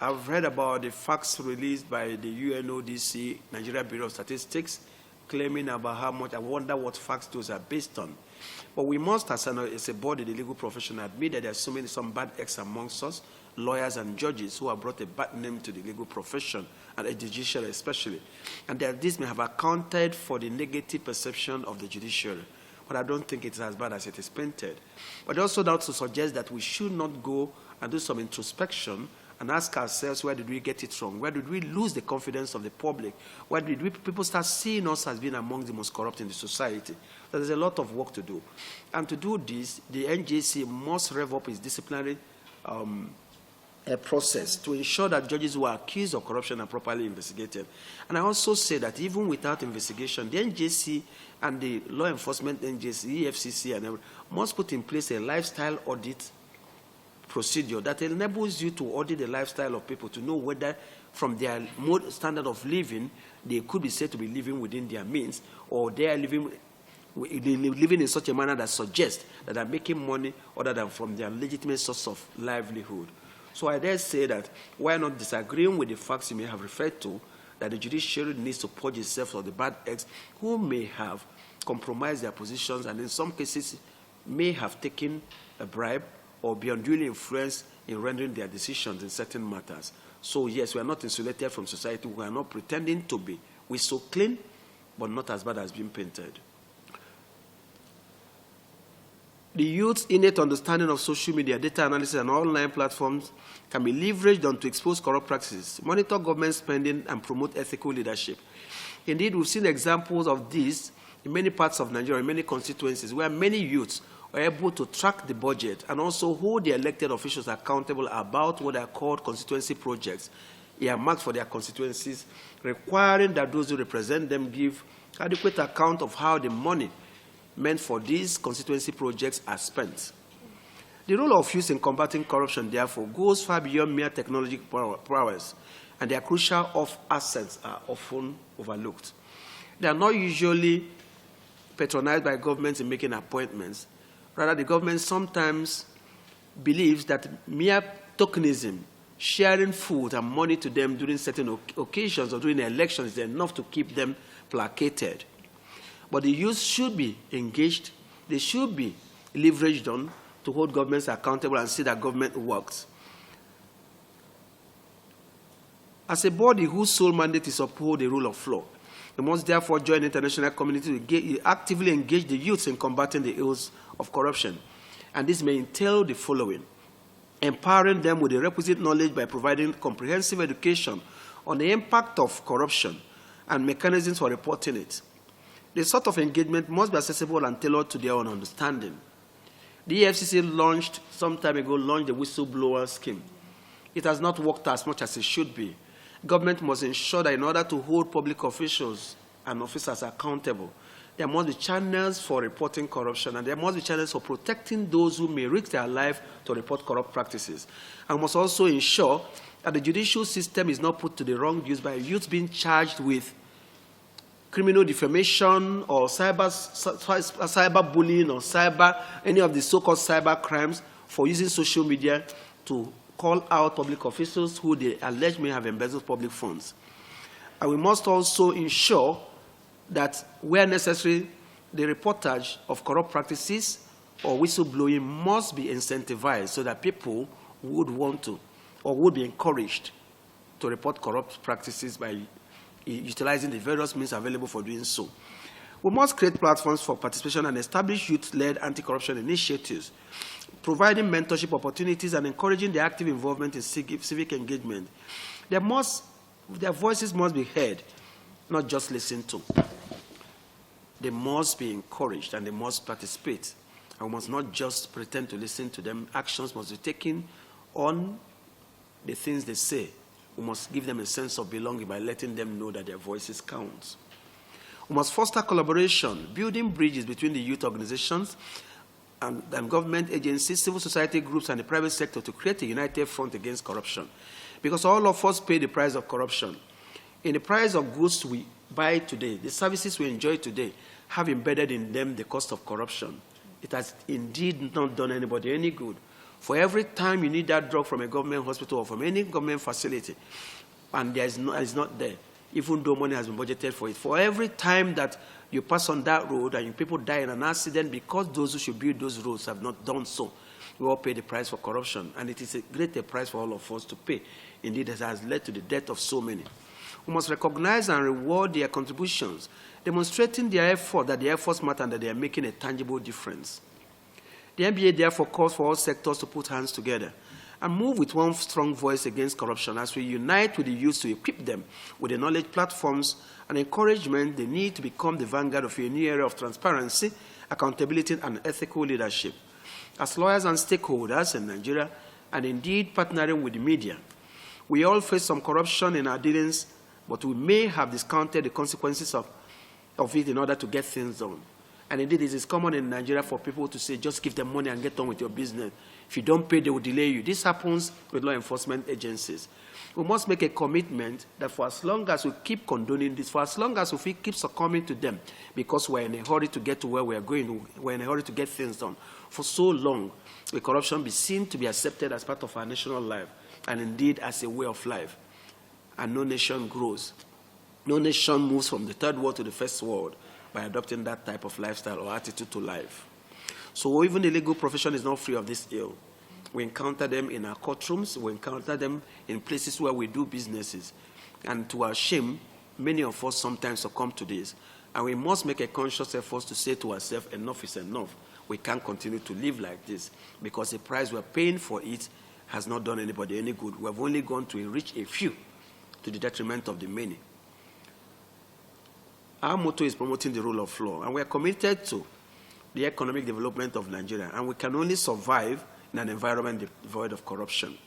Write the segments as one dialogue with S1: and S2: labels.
S1: I've read about the facts released by the UNODC, Nigeria Bureau of Statistics, claiming about how much. I wonder what facts those are based on. But we must, as a body, the legal profession, admit that there are some bad eggs amongst us, lawyers and judges, who have brought a bad name to the legal profession, and the judiciary especially. And that this may have accounted for the negative perception of the judiciary. But I don't think it's as bad as it is painted. But also that to suggest that we should not go and do some introspection and ask ourselves, where did we get it wrong? Where did we lose the confidence of the public? Where did people start seeing us as being among the most corrupt in the society? So there's a lot of work to do. And to do this, the NJC must rev up its disciplinary process to ensure that judges who are accused of corruption are properly investigated. And I also say that even without investigation, the NJC and the law enforcement NJC, EFCC, and everything, must put in place a lifestyle audit procedure that enables you to audit the lifestyle of people to know whether from their standard of living, they could be said to be living within their means, or they are living in such a manner that suggests that they're making money other than from their legitimate source of livelihood. So I dare say that while not disagreeing with the facts you may have referred to, that the judiciary needs to purge itself of the bad eggs who may have compromised their positions and in some cases may have taken a bribe or be unduly influenced in rendering their decisions in certain matters. So yes, we are not insulated from society. We are not pretending to be. We're so clean, but not as bad as being painted. The youth's innate understanding of social media, data analysis, and online platforms can be leveraged on to expose corrupt practices, monitor government spending, and promote ethical leadership. Indeed, we've seen examples of this in many parts of Nigeria, in many constituencies, where many youths are able to track the budget and also hold the elected officials accountable about what are called constituency projects earmarked for their constituencies, requiring that those who represent them give adequate account of how the money meant for these constituency projects are spent. The role of youth in combating corruption, therefore, goes far beyond mere technological prowess, and their crucial assets are often overlooked. They are not usually patronized by governments in making appointments. Rather, the government sometimes believes that mere tokenism, sharing food and money to them during certain occasions or during elections is enough to keep them placated. But the youth should be engaged. They should be leveraged on to hold governments accountable and see that government works. As a body whose sole mandate is to uphold the rule of law, we must therefore join the international community to actively engage the youths in combating the ills of corruption. And this may entail the following: empowering them with the requisite knowledge by providing comprehensive education on the impact of corruption and mechanisms for reporting it. This sort of engagement must be accessible and tailored to their own understanding. The EFCC some time ago launched the whistleblower scheme. It has not worked as much as it should be. Government must ensure that in order to hold public officials and officers accountable, there must be channels for reporting corruption, and there must be channels for protecting those who may risk their life to report corrupt practices. And must also ensure that the judicial system is not put to the wrong use by youths being charged with criminal defamation or cyber bullying or any of the so-called cyber crimes for using social media to call out public officials who they allege may have embezzled public funds. And we must also ensure that where necessary, the reportage of corrupt practices or whistleblowing must be incentivized so that people would want to or would be encouraged to report corrupt practices by utilizing the various means available for doing so. We must create platforms for participation and establish youth-led anti-corruption initiatives, providing mentorship opportunities and encouraging the active involvement in civic engagement. Their voices must be heard, not just listened to. They must be encouraged and they must participate. And we must not just pretend to listen to them. Actions must be taken on the things they say. We must give them a sense of belonging by letting them know that their voices count. We must foster collaboration, building bridges between the youth organizations and government agencies, civil society groups, and the private sector to create a united front against corruption. Because all of us pay the price of corruption. In the price of goods we buy today, the services we enjoy today have embedded in them the cost of corruption. It has indeed not done anybody any good. For every time you need that drug from a government hospital or from any government facility, and it's not there, even though money has been budgeted for it, for every time that you pass on that road and people die in an accident because those who should build those roads have not done so, we all pay the price for corruption, and it is a greater price for all of us to pay. Indeed, it has led to the death of so many. We must recognize and reward their contributions, demonstrating their effort, that their efforts matter and that they are making a tangible difference. The NBA therefore calls for all sectors to put hands together and move with one strong voice against corruption as we unite with the youth to equip them with the knowledge platforms and encouragement they need to become the vanguard of a new era of transparency, accountability, and ethical leadership. As lawyers and stakeholders in Nigeria, and indeed partnering with the media, we all face some corruption in our dealings, but we may have discounted the consequences of it in order to get things done. And indeed, it is common in Nigeria for people to say, just give them money and get on with your business. If you don't pay, they will delay you. This happens with law enforcement agencies. We must make a commitment that for as long as we keep condoning this, for as long as we keep succumbing to them, because we're in a hurry to get to where we are going, we're in a hurry to get things done, for so long, will corruption be seen to be accepted as part of our national life, and indeed as a way of life. And no nation grows. No nation moves from the third world to the first world by adopting that type of lifestyle or attitude to life. So even the legal profession is not free of this ill. We encounter them in our courtrooms, we encounter them in places where we do businesses. And to our shame, many of us sometimes succumb to this. And we must make a conscious effort to say to ourselves, enough is enough. We can't continue to live like this because the price we're paying for it has not done anybody any good. We have only gone to enrich a few to the detriment of the many. Our motto is promoting the rule of law, and we are committed to the economic development of Nigeria, and we can only survive in an environment devoid of corruption.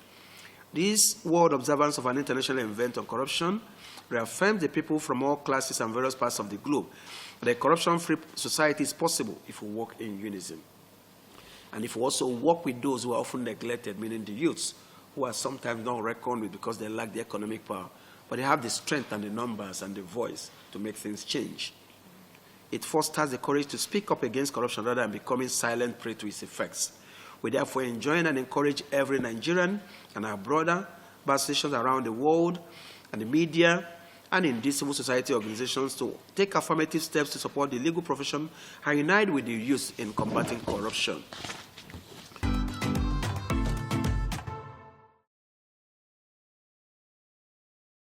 S1: This world observance of an international event on corruption reaffirms the people from all classes and various parts of the globe that a corruption-free society is possible if we work in unison. And if we also work with those who are often neglected, meaning the youths, who are sometimes not reckoned with because they lack the economic power, but they have the strength and the numbers and the voice to make things change. It fosters the courage to speak up against corruption rather than becoming silent prey to its effects. We therefore enjoin and encourage every Nigerian and our brother associations around the world and the media and in these civil society organizations to take affirmative steps to support the legal profession and unite with the youth in combating corruption.